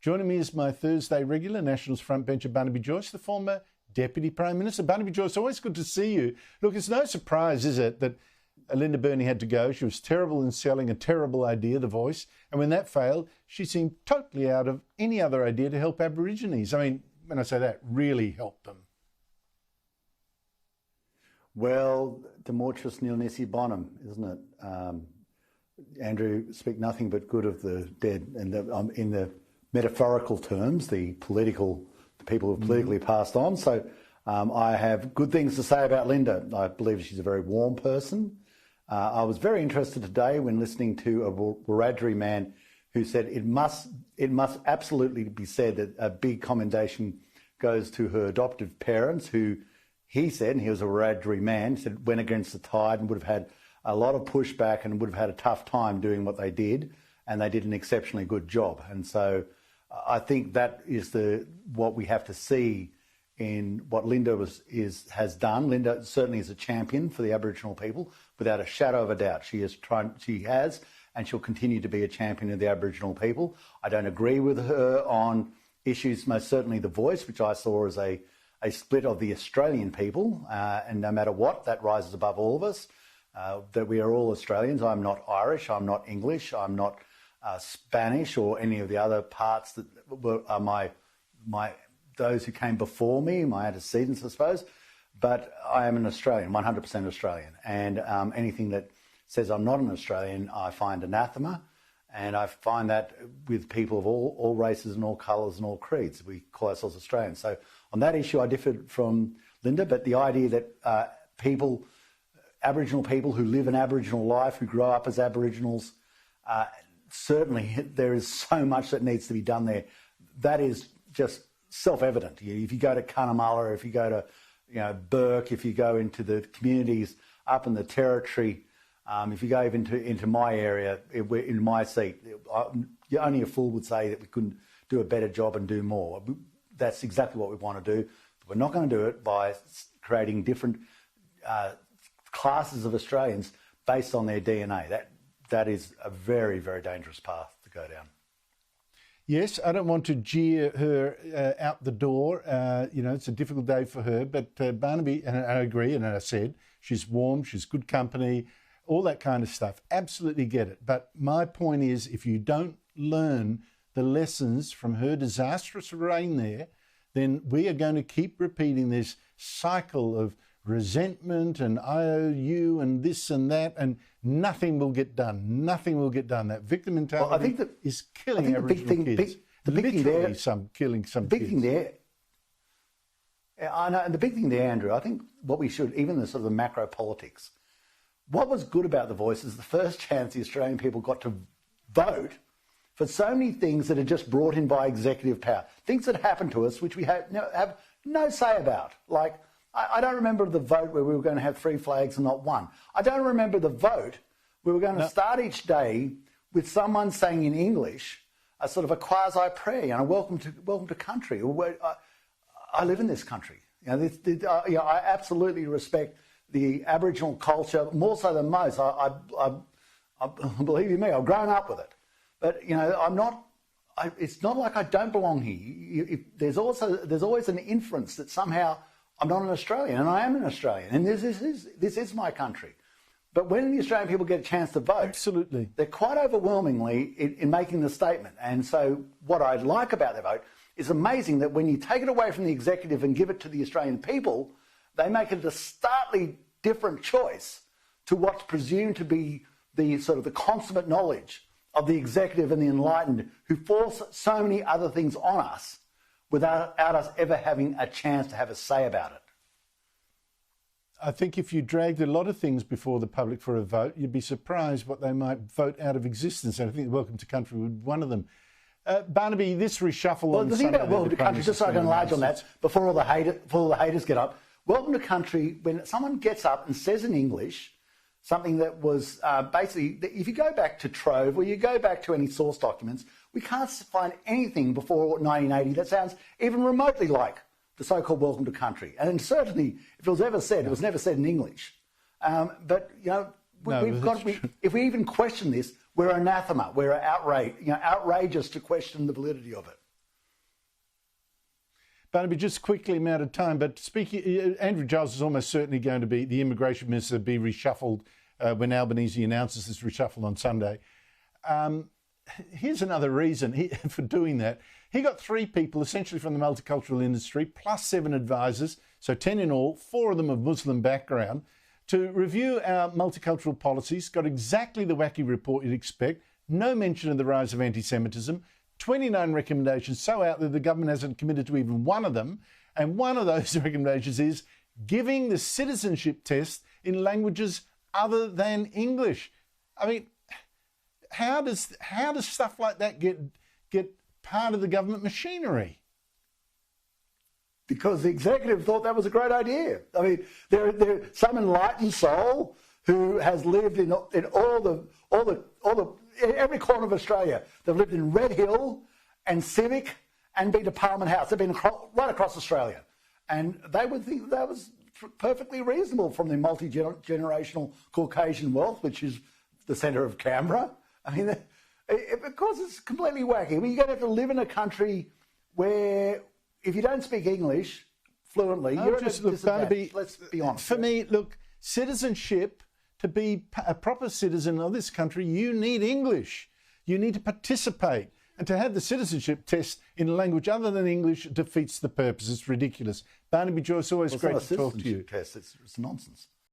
Joining me is my Thursday regular, Nationals frontbencher Barnaby Joyce, the former Deputy Prime Minister. Barnaby Joyce, always good to see you. Look, it's no surprise, is it, that Linda Burney had to go. She was terrible in selling a terrible idea, The Voice. And when that failed, she seemed totally out of any other idea to help Aborigines. I mean, when I say that, really help them. Well, de mortuis nil nisi bonum, isn't it? Andrew, speak nothing but good of the dead. And in the metaphorical terms, the people who have politically passed on. So I have good things to say about Linda. I believe she's a very warm person. I was very interested today when listening to a Wiradjuri man who said it must absolutely be said that a big commendation goes to her adoptive parents who, he said, and he was a Wiradjuri man, said went against the tide and would have had a lot of pushback and would have had a tough time doing what they did, and they did an exceptionally good job. And so I think that is what we have to see in what Linda has done. Linda certainly is a champion for the Aboriginal people, without a shadow of a doubt. She has, and she'll continue to be a champion of the Aboriginal people. I don't agree with her on issues, most certainly The Voice, which I saw as a split of the Australian people, and no matter what, that rises above all of us, that we are all Australians. I'm not Irish, I'm not English, I'm not Spanish or any of the other parts that are those who came before me, my antecedents, I suppose. But I am an Australian, 100% Australian. And anything that says I'm not an Australian, I find anathema. And I find that with people of all races and all colours and all creeds. We call ourselves Australians. So on that issue, I differed from Linda. But the idea that Aboriginal people who live an Aboriginal life, who grow up as Aboriginals, certainly there is so much that needs to be done there. That is just self-evident. If you go to Cunnamulla, if you go to Bourke, if you go into the communities up in the Territory, if you go even into my area, in my seat, only a fool would say that we couldn't do a better job and do more. That's exactly what we want to do. But we're not going to do it by creating different classes of Australians based on their DNA. That is a very, very dangerous path to go down. Yes, I don't want to jeer her out the door. It's a difficult day for her. But Barnaby, and I agree, and I said, she's warm, she's good company, all that kind of stuff. Absolutely get it. But my point is, if you don't learn the lessons from her disastrous reign there, then we are going to keep repeating this cycle of resentment and IOU and this and that, and nothing will get done. Nothing will get done. That victim mentality, well, I think that is killing Aboriginal kids. The big thing there, killing some big kids. Thing there, I know, and the big thing there, Andrew, I think what we should, even the sort of the macro politics, what was good about The Voice is the first chance the Australian people got to vote for so many things that are just brought in by executive power, things that happen to us which we have no say about. Like, I don't remember the vote where we were going to have 3 flags and not one. I don't remember the vote we were going to start each day with someone saying in English a sort of a quasi prayer, welcome to country. I live in this country. I absolutely respect the Aboriginal culture more so than most. I believe you me, I've grown up with it. But I'm not. It's not like I don't belong here. There's always an inference that somehow I'm not an Australian, and I am an Australian, and this is my country. But when the Australian people get a chance to vote, absolutely, they're quite overwhelmingly in making the statement. And so what I like about their vote is amazing that when you take it away from the executive and give it to the Australian people, they make it a starkly different choice to what's presumed to be the sort of the consummate knowledge of the executive and the enlightened, who force so many other things on us without us ever having a chance to have a say about it. I think if you dragged a lot of things before the public for a vote, you'd be surprised what they might vote out of existence. And I think Welcome to Country would be one of them. Barnaby, this reshuffle on Sunday... The thing about Welcome to Country, just so I can enlarge on that, before all the haters get up, Welcome to Country, when someone gets up and says in English something that was basically... If you go back to Trove or you go back to any source documents, we can't find anything before 1980 that sounds even remotely like the so-called Welcome to Country. And certainly, if it was ever said, it was never said in English. But, if we even question this, we're anathema, we're outraged, outrageous to question the validity of it. Barnaby, just quickly, I'm out of time, but speaking, Andrew Giles is almost certainly going to be, the immigration minister, be reshuffled when Albanese announces this reshuffle on Sunday. Here's another reason for doing that. He got 3 people, essentially from the multicultural industry, plus 7 advisors, so 10 in all, 4 of them of Muslim background, to review our multicultural policies. Got exactly the wacky report you'd expect. No mention of the rise of anti-Semitism. 29 recommendations so out there the government hasn't committed to even one of them. And one of those recommendations is giving the citizenship test in languages other than English. I mean, how does stuff like that get part of the government machinery? Because the executive thought that was a great idea. I mean, there's some enlightened soul who has lived in every corner of Australia. They've lived in Red Hill and Civic and been to Parliament House. They've been right across Australia. And they would think that was perfectly reasonable from the multi-generational Caucasian wealth, which is the centre of Canberra. I mean, of course, it's completely wacky. I mean, you're going to have to live in a country where if you don't speak English fluently, you're at a disadvantage. Let's be honest. For me, look, citizenship, to be a proper citizen of this country, you need English. You need to participate. And to have the citizenship test in a language other than English defeats the purpose. It's ridiculous. Barnaby Joyce, always great to talk to you. Test. It's nonsense.